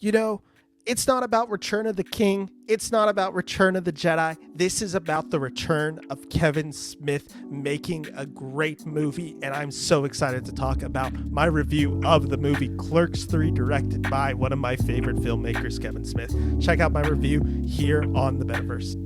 You know, it's not about Return of the King. It's not about Return of the Jedi. This is about the return of Kevin Smith making a great movie. And I'm so excited to talk about my review of the movie Clerks III, directed by one of my favorite filmmakers, Kevin Smith. Check out my review here on the Metaverse.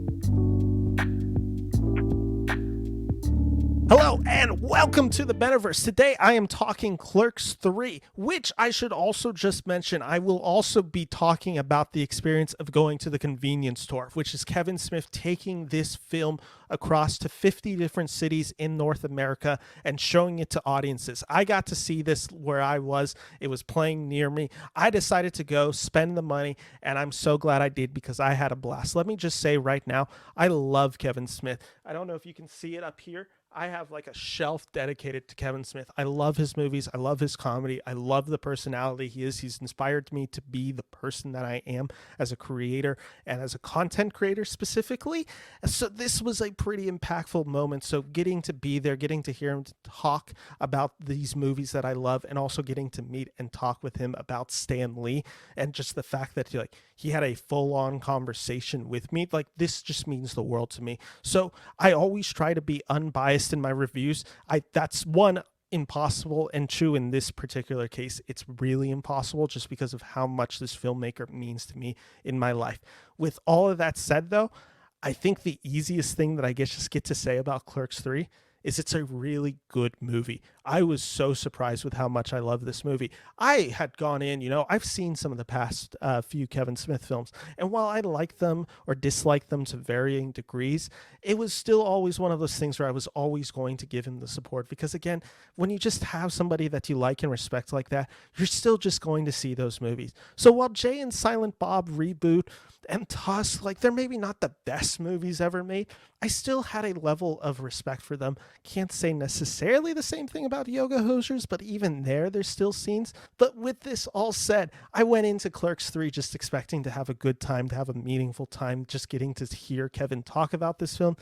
Hello and welcome to the Metaverse. Today I am talking Clerks 3, which I should also just mention, I will also be talking about the experience of going to the convenience store, which is Kevin Smith taking this film across to 50 different cities in North America and showing it to audiences. I got to see this where I was. It was playing near me. I decided to go spend the money, and I'm so glad I did because I had a blast. Let me just say right now, I love Kevin Smith. I don't know if you can see it up here. I have like a shelf dedicated to Kevin Smith. I love his movies. I love his comedy. I love the personality he is. He's inspired me to be the person that I am as a creator and as a content creator specifically. So this was a pretty impactful moment. So getting to be there, getting to hear him talk about these movies that I love, and also getting to meet and talk with him about Stan Lee, and just the fact that he had a full-on conversation with me, like this just means the world to me. So I always try to be unbiased in my reviews. That's one, impossible, and true in this particular case. It's really impossible just because of how much this filmmaker means to me in my life. With all of that said, though, I think the easiest thing that I just get to say about Clerks 3 is it's a really good movie. I was so surprised with how much I love this movie. I had gone in, I've seen some of the past few Kevin Smith films, and while I like them or dislike them to varying degrees, it was still always one of those things where I was always going to give him the support, because again, when you just have somebody that you like and respect like that, you're still just going to see those movies. So while Jay and Silent Bob Reboot and Tusk, they're maybe not the best movies ever made, I still had a level of respect for them. Can't say necessarily the same thing about Yoga Hosers, but even there's still scenes. But with this all said, I went into Clerks 3 just expecting to have a good time, to have a meaningful time, just getting to hear Kevin talk about this film.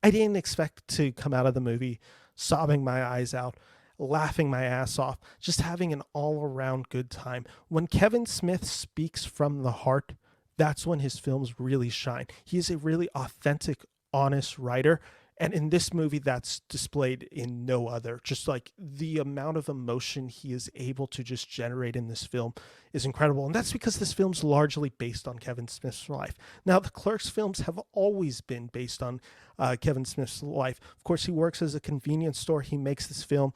I didn't expect to come out of the movie sobbing my eyes out, laughing my ass off, just having an all-around good time. When Kevin Smith speaks from the heart, that's when his films really shine. He is a really authentic, honest writer. And in this movie, that's displayed in no other. Just like the amount of emotion he is able to just generate in this film is incredible. And that's because this film's largely based on Kevin Smith's life. Now, the Clerks films have always been based on Kevin Smith's life. Of course, he works as a convenience store. He makes this film.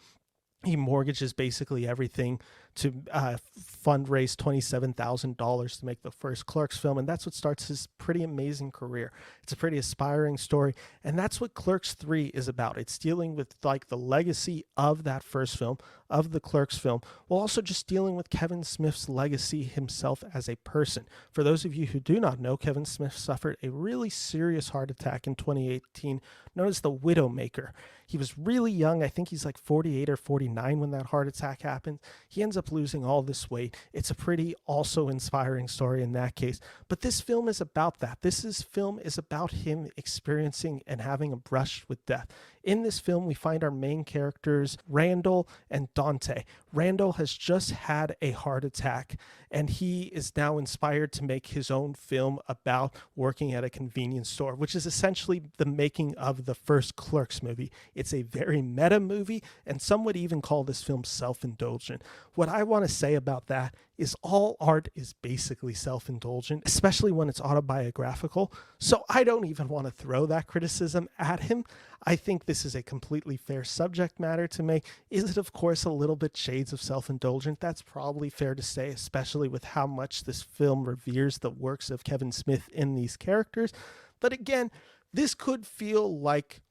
He mortgages basically everything to fundraise $27,000 to make the first Clerks film, and that's what starts his pretty amazing career. It's a pretty aspiring story, and that's what Clerks 3 is about. It's dealing with the legacy of that first film, of the Clerks film, while also just dealing with Kevin Smith's legacy himself as a person. For those of you who do not know, Kevin Smith suffered a really serious heart attack in 2018, known as the Widowmaker. He was really young. I think he's 48 or 49 when that heart attack happened. He ends up losing all this weight. It's a pretty also inspiring story in that case. But this film is about that. Film is about him experiencing and having a brush with death. In this film, we find our main characters, Randall and Dante. Randall has just had a heart attack, and he is now inspired to make his own film about working at a convenience store, which is essentially the making of the first Clerks movie. It's a very meta movie, and some would even call this film self-indulgent. What I want to say about that is all art is basically self-indulgent, especially when it's autobiographical. So I don't even want to throw that criticism at him. I think this is a completely fair subject matter to make. Is it, of course, a little bit shades of self-indulgent? That's probably fair to say, especially with how much this film reveres the works of Kevin Smith in these characters. But again, this could feel like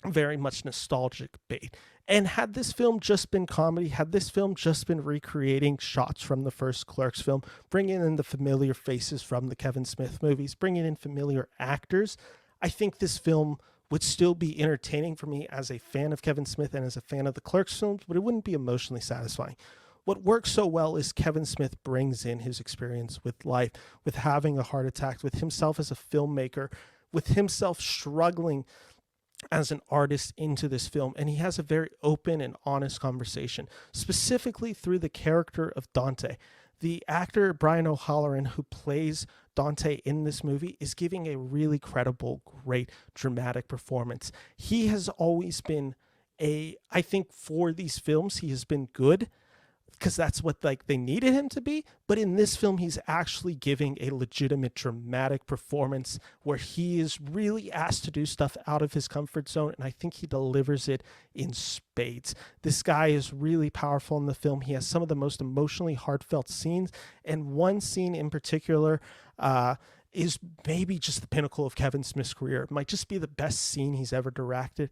very much nostalgic bait. And had this film just been comedy, had this film just been recreating shots from the first Clerks film, bringing in the familiar faces from the Kevin Smith movies, bringing in familiar actors, I think this film would still be entertaining for me as a fan of Kevin Smith and as a fan of the Clerks films, but it wouldn't be emotionally satisfying. What works so well is Kevin Smith brings in his experience with life, with having a heart attack, with himself as a filmmaker, with himself struggling as an artist into this film, and he has a very open and honest conversation, specifically through the character of Dante. the actor Brian O'Halloran, who plays Dante in this movie, is giving a really credible, great, dramatic performance. He has always been I think for these films, he has been good because that's what like they needed him to be. But in this film, he's actually giving a legitimate dramatic performance where he is really asked to do stuff out of his comfort zone, and I think he delivers it in spades. This guy is really powerful in the film. He has some of the most emotionally heartfelt scenes, and one scene in particular is maybe just the pinnacle of Kevin Smith's career. It might just be the best scene he's ever directed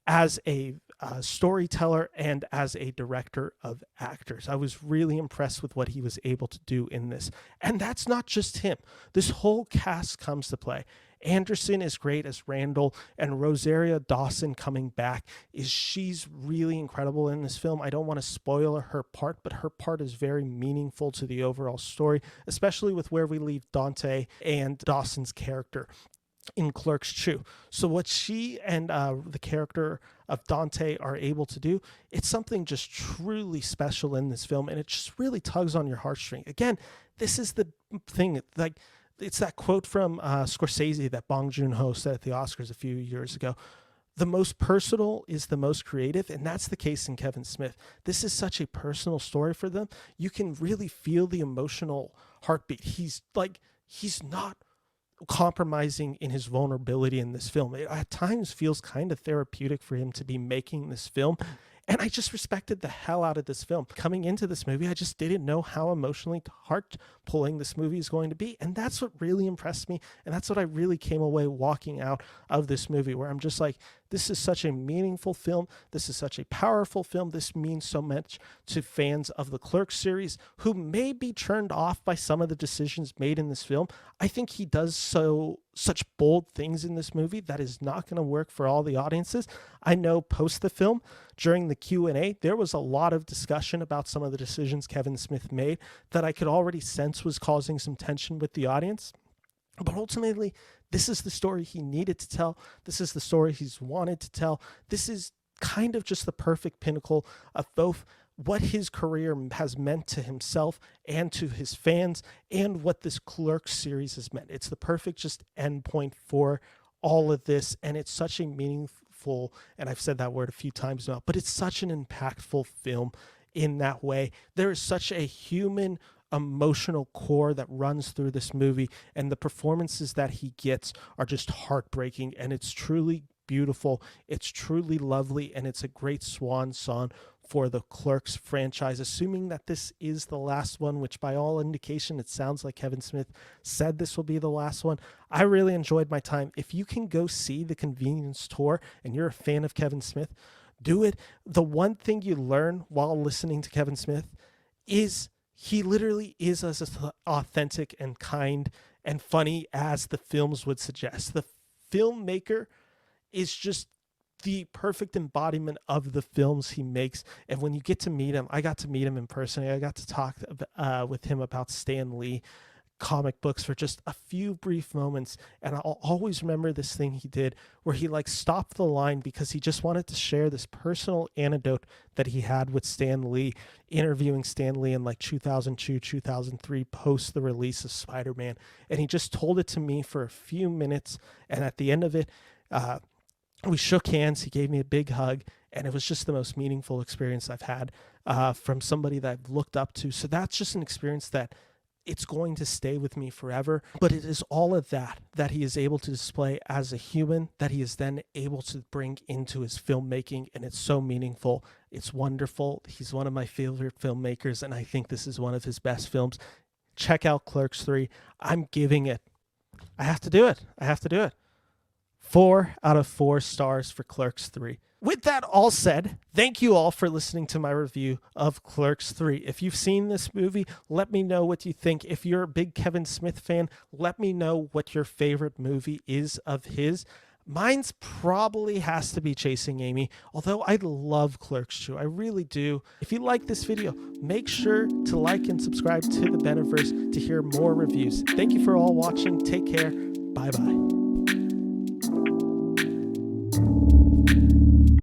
as a storyteller and as a director of actors. I was really impressed with what he was able to do in this. And that's not just him. This whole cast comes to play. Anderson is great as Randall, and Rosario Dawson coming back she's really incredible in this film. I don't want to spoil her part, but her part is very meaningful to the overall story, especially with where we leave Dante and Dawson's character in Clerks 2. So what she and the character of Dante are able to do, it's something just truly special in this film, and it just really tugs on your heartstring. Again, this is the thing, like, it's that quote from Scorsese that Bong Joon-ho said at the Oscars a few years ago. The most personal is the most creative, and that's the case in Kevin Smith. This is such a personal story for them. You can really feel the emotional heartbeat. He's not compromising in his vulnerability in this film. It at times feels kind of therapeutic for him to be making this film. And I just respected the hell out of this film. Coming into this movie, I just didn't know how emotionally heart-pulling this movie is going to be. And that's what really impressed me. And that's what I really came away walking out of this movie, where I'm just like, this is such a meaningful film. This is such a powerful film. This means so much to fans of the Clerks series who may be turned off by some of the decisions made in this film. I think he does such bold things in this movie that is not going to work for all the audiences. I know post the film, during the Q&A, there was a lot of discussion about some of the decisions Kevin Smith made that I could already sense was causing some tension with the audience. But ultimately, this is the story he needed to tell. This is the story he's wanted to tell. This is kind of just the perfect pinnacle of both what his career has meant to himself and to his fans, and what this Clerks series has meant. It's the perfect just end point for all of this, and it's such a meaningful, and I've said that word a few times now, but it's such an impactful film in that way. There is such a human emotional core that runs through this movie, and the performances that he gets are just heartbreaking, and it's truly beautiful, it's truly lovely, and it's a great swan song for the Clerks franchise, assuming that this is the last one, which by all indication it sounds like Kevin Smith said this will be the last one. I really enjoyed my time. If you can go see the Convenience Tour and you're a fan of Kevin Smith, do it. The one thing you learn while listening to Kevin Smith is he literally is as authentic and kind and funny as the films would suggest. The filmmaker is just the perfect embodiment of the films he makes. And when you get to meet him, I got to meet him in person. I got to talk with him about Stan Lee comic books for just a few brief moments. And I'll always remember this thing he did where he stopped the line because he just wanted to share this personal anecdote that he had with Stan Lee, interviewing Stan Lee in 2002, 2003, post the release of Spider-Man. And he just told it to me for a few minutes. And at the end of it, we shook hands. He gave me a big hug, and it was just the most meaningful experience I've had from somebody that I've looked up to. So that's just an experience that it's going to stay with me forever. But it is all of that he is able to display as a human, that he is then able to bring into his filmmaking, and it's so meaningful. It's wonderful. He's one of my favorite filmmakers, and I think this is one of his best films. Check out Clerks 3. I'm giving it. I have to do it. 4 out of 4 stars for Clerks 3. With that all said, thank you all for listening to my review of Clerks 3. If you've seen this movie, let me know what you think. If you're a big Kevin Smith fan, let me know what your favorite movie is of his. Mine's probably has to be Chasing Amy, although I love Clerks 2. I really do. If you like this video, make sure to like and subscribe to the Beneverse to hear more reviews. Thank you for all watching. Take care. Bye-bye.